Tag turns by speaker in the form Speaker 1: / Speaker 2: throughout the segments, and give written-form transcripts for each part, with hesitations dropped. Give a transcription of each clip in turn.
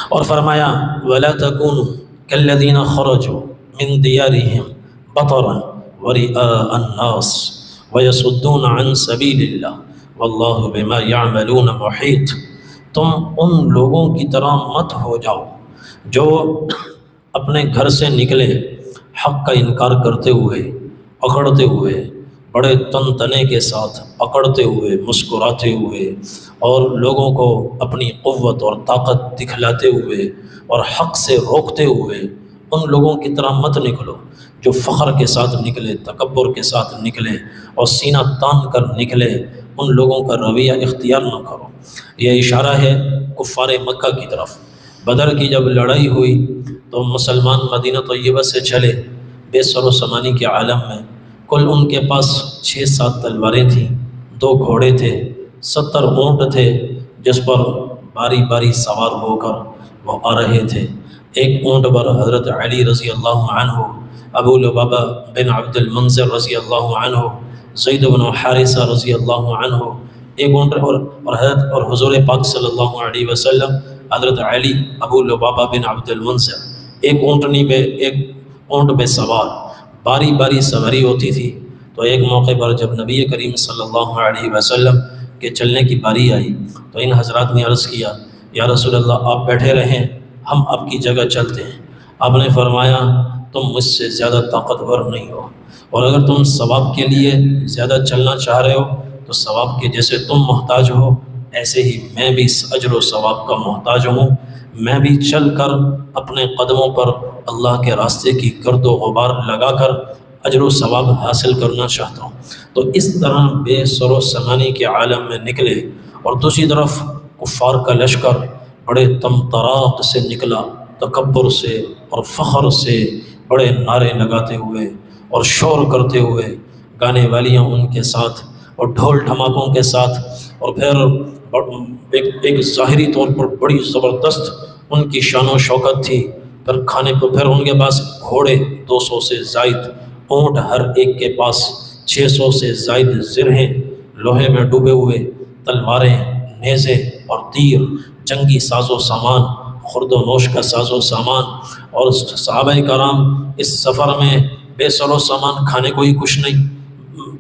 Speaker 1: اور فرمایا وَلَا تَكُونُوا كَالَّذِينَ خَرَجُوا مِن دِيَارِهِمْ بَطَرًا وَرِئَاءَ النَّاسِ وَيَصُدُّونَ عَن سَبِيلِ اللَّهِ وَاللَّهُ بِمَا يَعْمَلُونَ مُحِيطٌ۔ تم ان لوگوں کی طرح مت ہو جاؤ جو اپنے گھر سے نکلے حق کا انکار کرتے ہوئے، اکڑتے ہوئے، بڑے تن تنے کے ساتھ اکڑتے ہوئے، مسکراتے ہوئے، اور لوگوں کو اپنی قوت اور طاقت دکھلاتے ہوئے اور حق سے روکتے ہوئے ان لوگوں کی طرح مت نکلو جو فخر کے ساتھ نکلے، تکبر کے ساتھ نکلے اور سینہ تان کر نکلے۔ ان لوگوں کا رویہ اختیار نہ کرو۔ یہ اشارہ ہے کفار مکہ کی طرف۔ بدر کی جب لڑائی ہوئی تو مسلمان مدینہ طیبہ سے چلے بے سر و سامانی کے عالم میں۔ کل ان کے پاس 6-7 تلواریں تھیں، 2 گھوڑے تھے، 70 اونٹ تھے جس پر باری باری سوار ہو کر وہ آ رہے تھے۔ ایک اونٹ پر حضرت علی رضی اللہ عنہ، ابو لبابہ بن عبد المنذر رضی اللہ عنہ، زید بن حارثہ رضی اللہ عنہ، ایک اونٹ اور حضور پاک صلی اللہ علیہ وسلم، حضرت علی، ابو لبابہ بن عبد المنذر، ایک اونٹ پہ سوار، باری باری سواری ہوتی تھی۔ تو ایک موقع پر جب نبی کریم صلی اللہ علیہ وسلم کے چلنے کی باری آئی تو ان حضرات نے عرض کیا یا رسول اللہ آپ بیٹھے رہیں، ہم آپ کی جگہ چلتے ہیں۔ آپ نے فرمایا تم مجھ سے زیادہ طاقتور نہیں ہو، اور اگر تم ثواب کے لیے زیادہ چلنا چاہ رہے ہو تو ثواب کے جیسے تم محتاج ہو ایسے ہی میں بھی اس اجر و ثواب کا محتاج ہوں۔ میں بھی چل کر اپنے قدموں پر اللہ کے راستے کی گرد و غبار لگا کر اجر و ثواب حاصل کرنا چاہتا ہوں۔ تو اس طرح بے سر و سامانی کے عالم میں نکلے، اور دوسری طرف کفار کا لشکر بڑے طمطراق سے نکلا، تکبر سے اور فخر سے، بڑے نعرے لگاتے ہوئے اور شور کرتے ہوئے، گانے والیاں ان کے ساتھ اور ڈھول ڈھماکوں کے ساتھ، اور پھر ایک ظاہری طور پر بڑی زبردست ان کی شان و شوکت تھی۔ پھر ان کے پاس گھوڑے 200 سے زائد، اونٹ ہر ایک کے پاس 600 سے زائد زرہیں لوہے میں ڈوبے ہوئے، تلواریں، نیزے اور تیر، جنگی ساز و سامان، خورد و نوش کا ساز و سامان۔ اور صحابہ کرام اس سفر میں بے سر و سامان، کھانے کو ہی کچھ نہیں،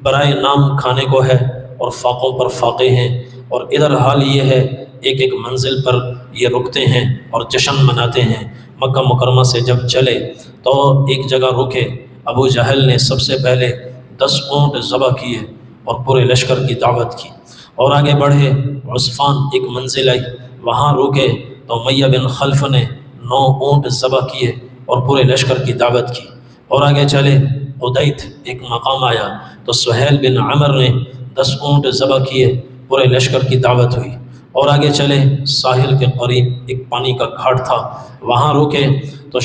Speaker 1: برائے نام کھانے کو ہے، اور فاقوں پر فاقے ہیں۔ اور ادھر حال یہ ہے ایک ایک منزل پر یہ رکتے ہیں اور جشن مناتے ہیں۔ مکہ مکرمہ سے جب چلے تو ایک جگہ رکے، ابو جہل نے سب سے پہلے 10 اونٹ ذبح کیے اور پورے لشکر کی دعوت کی، اور آگے بڑھے عصفان ایک منزل آئی، وہاں رکے تو امیہ بن خلف نے 9 اونٹ ذبح کیے اور پورے لشکر کی دعوت کی، اور آگے چلے قدیت ایک مقام آیا تو سہیل بن عمر نے 10 اونٹ ذبح کیے، پورے لشکر کی دعوت ہوئی، اور آگے چلے ساحل کے قریب ایک پانی کا گھاٹ تھا، وہاں رکے تو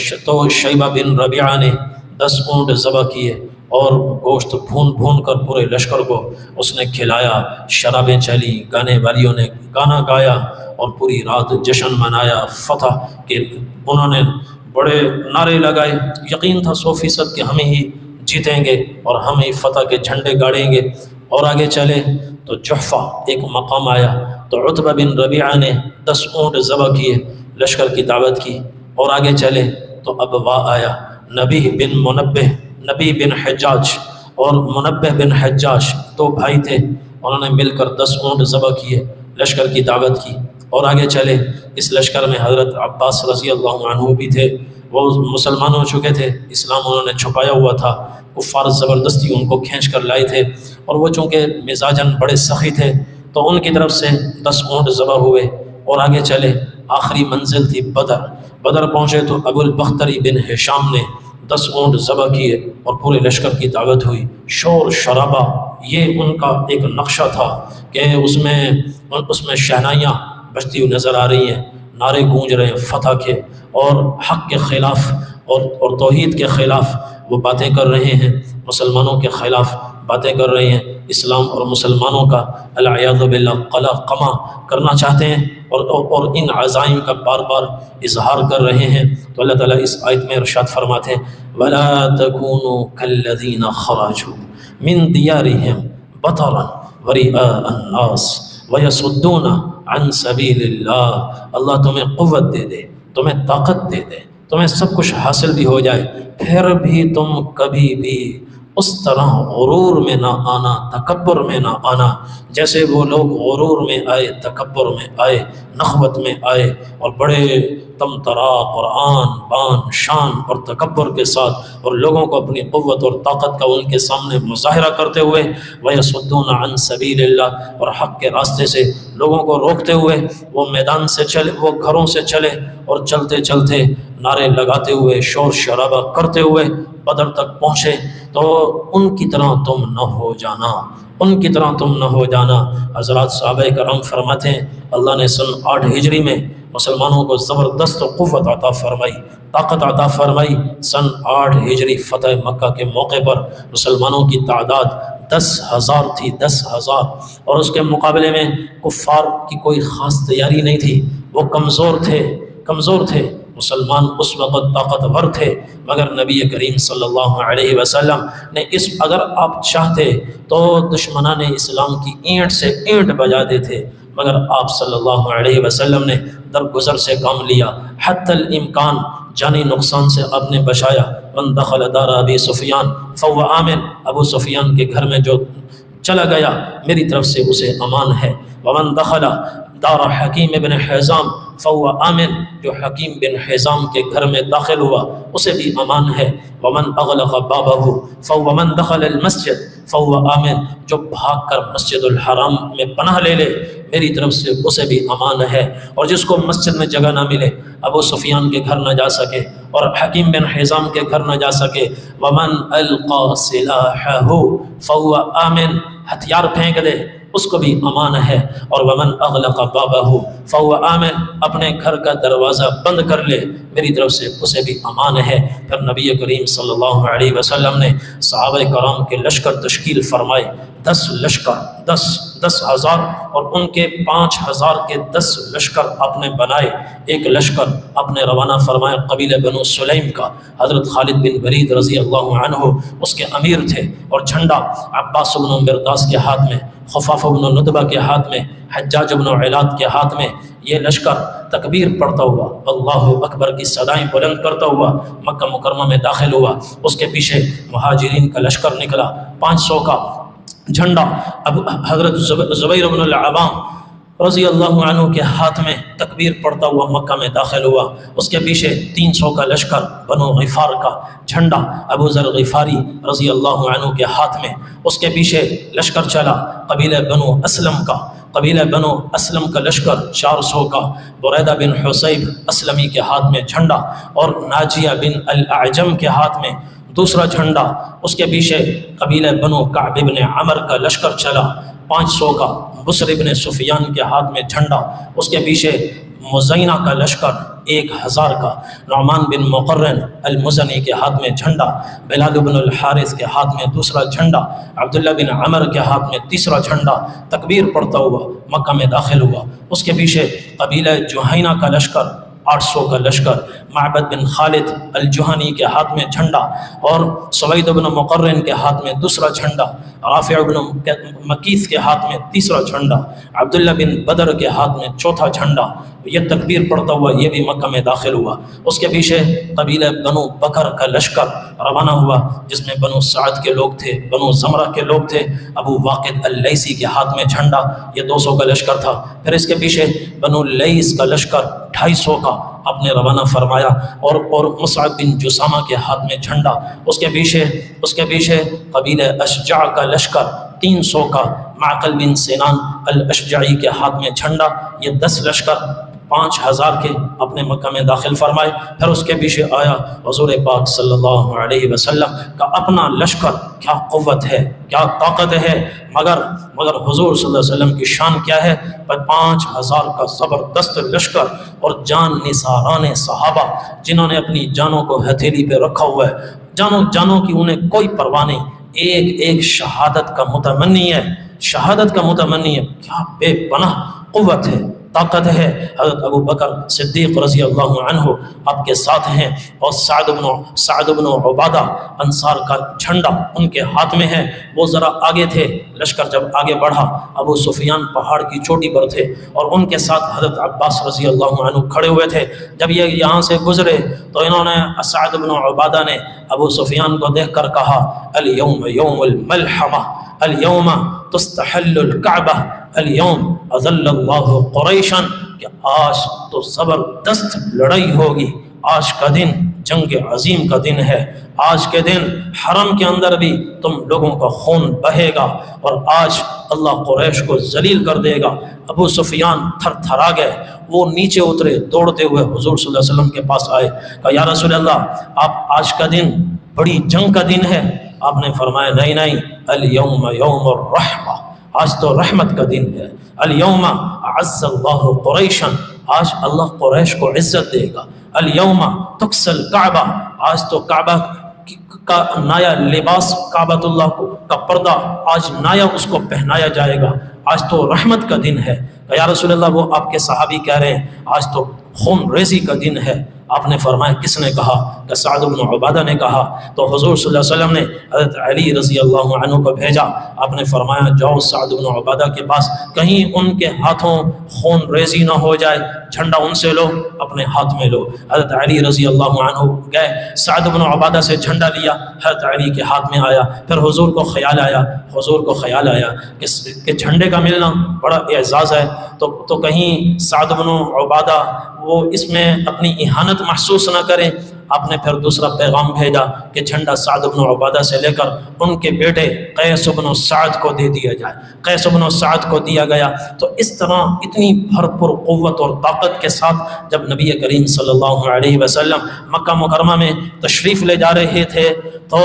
Speaker 1: شیبہ بن ربیعہ نے 10 اونٹ ذبح کیے اور گوشت بھون بھون کر پورے لشکر کو اس نے کھلایا، شرابیں چلی، گانے والیوں نے گانا گایا اور پوری رات جشن منایا فتح کے۔ انہوں نے بڑے نعرے لگائے، یقین تھا 100% کہ ہمیں ہی جیتیں گے اور ہم ہی فتح کے جھنڈے گاڑیں گے۔ اور آگے چلے تو جحفہ ایک مقام آیا تو عتبہ بن ربیعہ نے 10 اونٹ ذبح کیے، لشکر کی دعوت کی، اور آگے چلے تو ابوا آیا، نبی بن حجاج اور منبہ بن حجاج 2 بھائی تھے، انہوں نے مل کر 10 اونٹ ذبح کیے، لشکر کی دعوت کی۔ اور آگے چلے اس لشکر میں حضرت عباس رضی اللہ عنہ بھی تھے، وہ مسلمان ہو چکے تھے، اسلام انہوں نے چھپایا ہوا تھا، کفار زبردستی ان کو کھینچ کر لائے تھے، اور وہ چونکہ مزاجاً بڑے سخی تھے تو ان کی طرف سے 10 اونٹ ذبح ہوئے۔ اور آگے چلے، آخری منزل تھی بدر پہنچے تو ابو البختری بن ہشام نے 10 اونٹ ذبح کیے اور پورے لشکر کی دعوت ہوئی، شور شرابہ، یہ ان کا ایک نقشہ تھا کہ اس میں شہنائیاں بجتی ہوئی نظر آ رہی ہیں، نعرے گونج رہے ہیں فتح کے، اور حق کے خلاف اور توحید کے خلاف وہ باتیں کر رہے ہیں، مسلمانوں کے خلاف باتیں کر رہے ہیں، اسلام اور مسلمانوں کا العیاذ باللہ قمع کرنا چاہتے ہیں، اور ان عزائم کا بار بار اظہار کر رہے ہیں۔ تو اللہ تعالیٰ اس آیت میں ارشاد فرماتے ہیں وَلَا تَكُونُوا كَالَّذِينَ خَرَجُوا مِن دِيَارِهِمْ بَطَرًا وَرِئَاءَ النَّاسِ وَيَصُدُّونَ عن سبیل اللہ، اللہ تمہیں قوت دے دے، تمہیں طاقت دے دے، تمہیں سب کچھ حاصل بھی ہو جائے، پھر بھی تم کبھی بھی اس طرح غرور میں نہ آنا، تکبر میں نہ آنا جیسے وہ لوگ غرور میں آئے، تکبر میں آئے، نخوت میں آئے اور بڑے تم طرا قرآن بان شان اور تکبر کے ساتھ اور لوگوں کو اپنی قوت اور طاقت کا ان کے سامنے مظاہرہ کرتے ہوئے وَيَصُدُّونَ عَن سَبِيلِ اللَّهِ، اور حق کے راستے سے لوگوں کو روکتے ہوئے وہ میدان سے چلے، وہ گھروں سے چلے اور چلتے چلتے نعرے لگاتے ہوئے شور شرابہ کرتے ہوئے بدر تک پہنچے، تو ان کی طرح تم نہ ہو جانا، ان کی طرح تم نہ ہو جانا۔ حضرات صحابہ کرام فرماتے ہیں اللہ نے سن 8 ہجری میں مسلمانوں کو زبردست قوت عطا فرمائی، طاقت عطا فرمائی۔ سن 8 ہجری فتح مکہ کے موقع پر مسلمانوں کی تعداد 10,000 تھی، 10,000، اور اس کے مقابلے میں کفار کی کوئی خاص تیاری نہیں تھی، وہ کمزور تھے۔ مسلمان اس وقت طاقتور تھے، مگر نبی کریم صلی اللہ علیہ وسلم نے اگر آپ چاہتے تو دشمنان اسلام کی اینٹ سے اینٹ بجا دیتے، مگر آپ صلی اللہ علیہ وسلم نے درگزر سے کام لیا، حتی الامکان جانی نقصان سے آپ نے بچایا۔ من دخل دار ابی سفیان فهو آمن، ابو سفیان کے گھر میں جو چلا گیا میری طرف سے اسے امان ہے۔ ومن دخل دار حکیم بن حزام فهو آمن، جو حکیم بن حزام کے گھر میں داخل ہوا اسے بھی امان ہے۔ ومن اغلق بابه ومن دخل المسجد فهو آمن، جو بھاگ کر مسجد الحرام میں پناہ لے لے میری طرف سے اسے بھی امان ہے۔ اور جس کو مسجد میں جگہ نہ ملے، ابو سفیان کے گھر نہ جا سکے اور حکیم بن حزام کے گھر نہ جا سکے، ومن القى سلاحه فهو آمن، ہتھیار پھینک دے اس کو بھی امان ہے۔ اور ومن اغلق بابه فهو آمن، اپنے گھر کا دروازہ بند کر لے میری طرف سے اسے بھی امان ہے۔ پھر نبی کریم صلی اللہ علیہ وسلم نے صحابہ کرام کے لشکر تشکیل فرمائے، 10 لشکر، 10,000 اور ان کے 5,000 کے 10 لشکر اپنے بنائے۔ ایک لشکر اپنے روانہ فرمائے قبیلہ بنو سلیم کا، حضرت خالد بن ولید رضی اللہ عنہ اس کے امیر تھے، اور جھنڈا عباس بن مرداس کے ہاتھ میں، خفاف بن ندبہ کے ہاتھ میں، حجاج بن علاد کے ہاتھ میں۔ یہ لشکر تکبیر پڑھتا ہوا، اللہ اکبر کی صدائیں بلند کرتا ہوا مکہ مکرمہ میں داخل ہوا۔ اس کے پیچھے مہاجرین کا لشکر نکلا، 500 کا جھنڈا اب حضرت زبیر بن العوام رضی اللہ عنہ کے ہاتھ میں تکبیر پڑھتا ہوا مکہ میں داخل ہوا۔ اس کے پیچھے 300 کا لشکر بنو غفار کا جھنڈا ابو ذر غفاری رضی اللہ عنہ کے ہاتھ میں۔ اس کے پیچھے لشکر چلا قبیلہ بنو اسلم کا، قبیلہ بنو اسلم کا لشکر 400 کا، بریدہ بن حصیب اسلمی کے ہاتھ میں جھنڈا، اور ناجیہ بن الاعجم کے ہاتھ میں دوسرا جھنڈا۔ اس کے پیچھے قبیلہ بنو کعب بن عمر کا لشکر چلا 500 کا، بصر بن سفیان کے ہاتھ میں جھنڈا۔ اس کے پیچھے مزینہ کا لشکر 1000 کا، نعمان بن مقرن المزنی کے ہاتھ میں جھنڈا، بلال بن الحارث کے ہاتھ میں دوسرا جھنڈا، عبداللہ بن عمر کے ہاتھ میں تیسرا جھنڈا، تکبیر پڑھتا ہوا مکہ میں داخل ہوا۔ اس کے پیچھے قبیلہ جہینہ کا لشکر 800 کا لشکر، معبد بن خالد الجہنی کے ہاتھ میں جھنڈا، اور سوید بن مقرن کے ہاتھ میں دوسرا جھنڈا، رافع بن مکیث کے ہاتھ میں تیسرا جھنڈا، عبداللہ بن بدر کے ہاتھ میں چوتھا جھنڈا۔ یہ تکبیر پڑھتا ہوا یہ بھی مکہ میں داخل ہوا۔ اس کے پیچھے قبیلہ بنو بکر کا لشکر روانہ ہوا، جس میں بنو سعد کے لوگ تھے، بنو زمرہ کے لوگ تھے، ابو واقد اللیثی کے ہاتھ میں جھنڈا، یہ 200 کا لشکر تھا۔ پھر اس کے پیچھے بنو لیث کا لشکر 250 کا آپ نے روانہ فرمایا، اور مصعب بن جسامہ کے ہاتھ میں جھنڈا۔ اس کے پیچھے قبیلہ اشجع کا لشکر 300 کا، معقل بن سنان الاشجعی کے ہاتھ میں جھنڈا۔ یہ 10 لشکر 5000 کے اپنے مکہ میں داخل فرمائے۔ پھر اس کے پیچھے آیا حضور پاک صلی اللہ علیہ وسلم کا اپنا لشکر۔ کیا قوت ہے، کیا طاقت ہے، مگر حضور صلی اللہ علیہ وسلم کی شان کیا ہے؟ 5000 کا زبردست لشکر، اور جان نثاران صحابہ جنہوں نے اپنی جانوں کو ہتھیلی پہ رکھا ہوا ہے، جانوں کی انہیں کوئی پرواہ نہیں، ایک شہادت کا متمنی ہے، شہادت کا متمنی ہے۔ کیا بے پناہ قوت ہے، طاقت ہے، حضرت ابو بکر صدیق رضی اللہ عنہ آپ کے ساتھ ہیں، اور سعد بن عبادہ انصار کا جھنڈا ان کے ہاتھ میں ہے، وہ ذرا آگے تھے۔ لشکر جب آگے بڑھا، ابو سفیان پہاڑ کی چوٹی پر تھے اور ان کے ساتھ حضرت عباس رضی اللہ عنہ کھڑے ہوئے تھے۔ جب یہ یہاں سے گزرے تو انہوں نے، سعد بن عبادہ نے ابو سفیان کو دیکھ کر کہا الیوم یوم الملحمہ، الیوم تستحل الکعبہ، الیوم اذل اللہ قریشا، کہ آج تو زبردست لڑائی ہوگی، آج کا دن جنگ عظیم کا دن ہے، آج کے دن حرم کے اندر بھی تم لوگوں کا خون بہے گا اور آج اللہ قریش کو ذلیل کر دے گا۔ ابو سفیان تھر تھرا گئے، وہ نیچے اترے، دوڑتے ہوئے حضور صلی اللہ علیہ وسلم کے پاس آئے، کہا یا رسول اللہ، آپ آج کا دن بڑی جنگ کا دن ہے۔ آپ نے فرمایا نہیں نہیں، الیوم یوم الرحمہ، آج تو رحمت کا دن ہے، الیوم اعز اللہ قریشا، آج اللہ قریش کو عزت دے گا، الیوم تکسى الکعبہ، آج تو کعبہ کا نایا لباس، کعبۃ اللہ کا پردہ آج نایا اس کو پہنایا جائے گا، آج تو رحمت کا دن ہے۔ یا رسول اللہ، وہ آپ کے صحابی کہہ رہے ہیں آج تو خون ریزی کا دن ہے۔ آپ نے فرمایا کس نے کہا؟ کہ سعد بن عبادہ نے کہا۔ تو حضور صلی اللہ علیہ وسلم نے حضرت علی رضی اللہ عنہ کو بھیجا، آپ نے فرمایا جاؤ سعد بن عبادہ کے پاس، کہیں ان کے ہاتھوں خون ریزی نہ ہو جائے، جھنڈا ان سے لو، اپنے ہاتھ میں لو۔ حضرت علی رضی اللہ عنہ گئے، سعد بن عبادہ سے جھنڈا لیا، حضرت علی کے ہاتھ میں آیا، پھر حضور کو خیال آیا کہ جھنڈے کا ملنا بڑا اعزاز ہے، تو کہیں سعد بن عبادہ وہ اس میں اپنی اہانت محسوس نہ کریں۔ آپ نے پھر دوسرا پیغام بھیجا کہ جھنڈا سعد بن عبادہ سے لے کر ان کے بیٹے قیس بن سعد کو دے دیا جائے۔ قیس بن سعد کو دیا گیا۔ تو اس طرح اتنی بھرپور قوت اور طاقت کے ساتھ جب نبی کریم صلی اللہ علیہ وسلم مکہ مکرمہ میں تشریف لے جا رہے تھے تو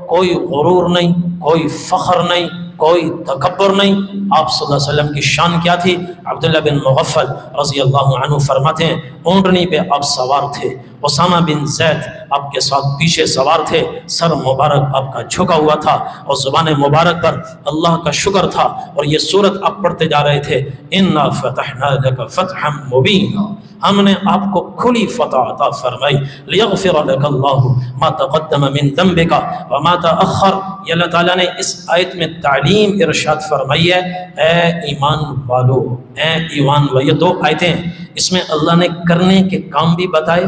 Speaker 1: کوئی غرور نہیں، کوئی فخر نہیں، کوئی تکبر نہیں۔ آپ صلی اللہ علیہ وسلم کی شان کیا تھی؟ عبداللہ بن مغفل رضی اللہ عنہ فرماتے ہیں اونٹنی پہ آپ سوار تھے، اسامہ بن زید آپ کے ساتھ پیچھے سوار تھے، سر مبارک آپ کا جھکا ہوا تھا اور زبان مبارک پر اللہ کا شکر تھا، اور یہ سورت آپ پڑھتے جا رہے تھے اِنَّا فَتَحْنَا لَكَ فَتْحًا مُبِينًا، ہم نے آپ کو کھلی فتح عطا فرمائی، لِيَغْفِرَ لَكَ اللَّهُ مَا تَقَدَّمَ مِن ذَنبِكَ وَمَا تَأَخَّرَ۔ یہ اللہ تعالیٰ نے اس آیت میں تعلیم ارشاد فرمائی ہے، اے ایمان والو، اے ایمان والو۔ یہ دو آیتیں ہیں، اس میں اللہ نے کرنے کے کام بھی بتائے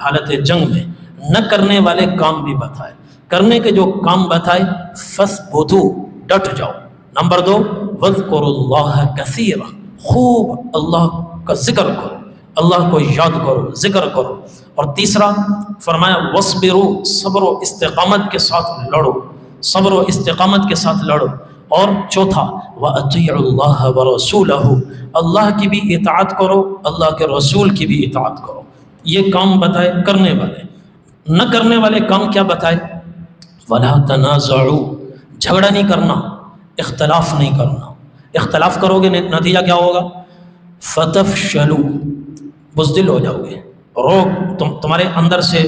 Speaker 1: حالت جنگ میں، نہ کرنے والے کام بھی بتائے۔ کرنے کے جو کام بتائے فَثْبُتُوا، ڈٹ جاؤ۔ نمبر 2 وَاذْكُرُوا اللَّهَ كَثِيرًا، خوب اللہ کا ذکر کرو، اللہ کو یاد کرو، ذکر کرو۔ اور تیسرا فرمایا وَاصْبِرُوا، صبر و استقامت کے ساتھ لڑو، صبر و استقامت کے ساتھ لڑو۔ اور چوتھا وَأَطِيعُوا اللَّهَ وَرَسُولَهُ، اللہ کی بھی اطاعت کرو، اللہ کے رسول کی بھی اطاعت کرو۔ یہ کام بتائے کرنے والے۔ نہ کرنے والے کام کیا بتائے؟ وَلَا تَنَازَعُوا، جھگڑا نہیں کرنا، اختلاف نہیں کرنا۔ اختلاف کرو گے نتیجہ کیا ہوگا؟ فَتَفْشَلُوا، بزدل ہو جاؤ گے، تمہارے اندر سے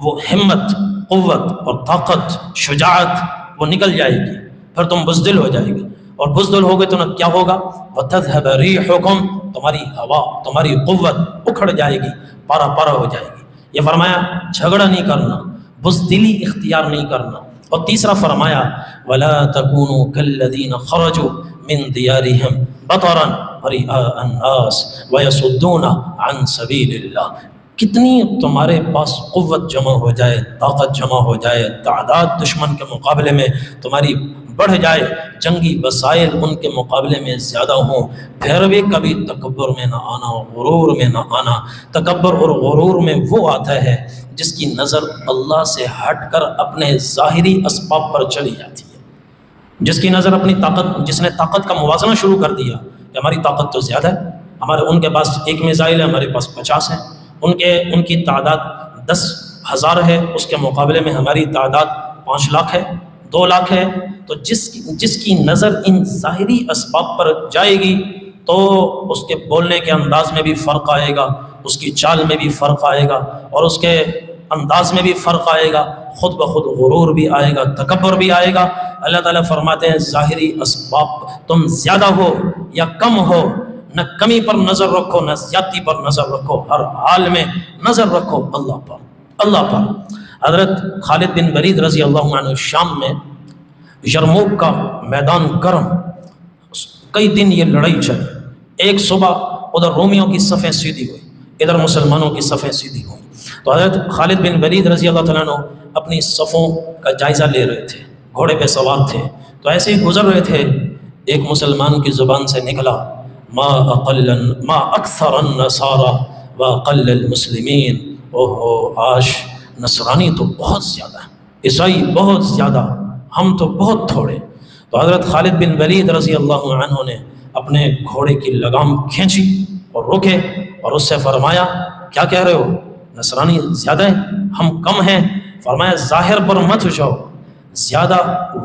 Speaker 1: وہ ہمت، قوت اور طاقت، شجاعت وہ نکل جائے گی، پھر تم بزدل ہو جائے گے، اور بزدل ہوگے تو کیا ہوگا؟ وَتَذْهَبَ رِيحُكُمْ، تمہاری ہوا، تمہاری قوت اکھڑ جائے گی، پارا پارا ہو جائے گی۔ یہ فرمایا جھگڑا نہیں کرنا، بزدلی اختیار نہیں کرنا۔ اور تیسرا فرمایا وَلَا تَكُونُوا كَالَّذِينَ خَرَجُوا مِن دِيَارِهِمْ بَطَرًا وَرِئَاءَ النَّاسِ وَيَصُدُّونَ عَن سَبِيلِ اللَّهِ۔ کتنی تمہارے پاس قوت جمع ہو جائے، طاقت جمع ہو جائے، تعداد دشمن کے مقابلے میں تمہاری بڑھ جائے، جنگی وسائل ان کے مقابلے میں زیادہ ہوں، پھر بھی کبھی تکبر میں نہ آنا، غرور میں نہ آنا۔ تکبر اور غرور میں وہ آتا ہے جس کی نظر اللہ سے ہٹ کر اپنے ظاہری اسباب پر چلی جاتی ہے، جس کی نظر اپنی طاقت، جس نے طاقت کا موازنہ شروع کر دیا کہ ہماری طاقت تو زیادہ ہے، ان کے پاس 1 میزائل ہے، ہمارے پاس 50 ہے، ان کی تعداد 10,000 ہے، اس کے مقابلے میں ہماری تعداد 5 لاکھ ہے، 2 لاکھ ہے۔ تو جس کی نظر ان ظاہری اسباب پر جائے گی تو اس کے بولنے کے انداز میں بھی فرق آئے گا، اس کی چال میں بھی فرق آئے گا، اور اس کے انداز میں بھی فرق آئے گا، خود بخود غرور بھی آئے گا، تکبر بھی آئے گا۔ اللہ تعالیٰ فرماتے ہیں ظاہری اسباب تم زیادہ ہو یا کم ہو، نہ کمی پر نظر رکھو، نہ زیادتی پر نظر رکھو، ہر حال میں نظر رکھو اللہ پر، اللہ پر۔ حضرت خالد بن ولید رضی اللہ عنہ شام میں یرموک کا میدان گرم، کئی دن یہ لڑائی چلی۔ ایک صبح ادھر رومیوں کی صفیں سیدھی ہوئی، ادھر مسلمانوں کی صفیں سیدھی ہوئی، تو حضرت خالد بن ولید رضی اللہ تعالیٰ عنہ اپنی صفوں کا جائزہ لے رہے تھے، گھوڑے پہ سوار تھے، تو ایسے ہی گزر رہے تھے، ایک مسلمان کی زبان سے نکلا ما اکثر النصارى واقل المسلمین، اوہ آج نصرانی تو بہت زیادہ ہے، عیسائی بہت زیادہ، ہم تو بہت تھوڑے۔ تو حضرت خالد بن ولید رضی اللہ عنہ نے اپنے گھوڑے کی لگام کھینچی اور روکے اور اس سے فرمایا کیا کہہ رہے ہو، نصرانی زیادہ ہیں ہم کم ہیں؟ فرمایا ظاہر پر مت جاؤ، زیادہ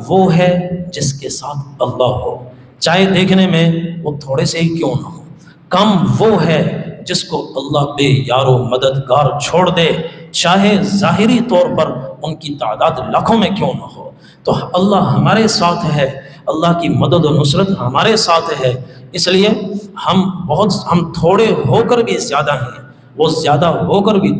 Speaker 1: وہ ہے جس کے ساتھ اللہ ہو، چاہے دیکھنے میں وہ تھوڑے سے ہی کیوں نہ ہو، کم وہ ہے جس کو اللہ بے یار و مددگار چھوڑ دے، چاہے ظاہری طور پر ان کی تعداد لاکھوں میں کیوں نہ ہو۔ تو اللہ ہمارے ساتھ ہے، اللہ کی مدد و نصرت ہمارے ساتھ ہے، اس لیے ہم تھوڑے ہو کر بھی زیادہ ہیں، وہ زیادہ ہو کر بھی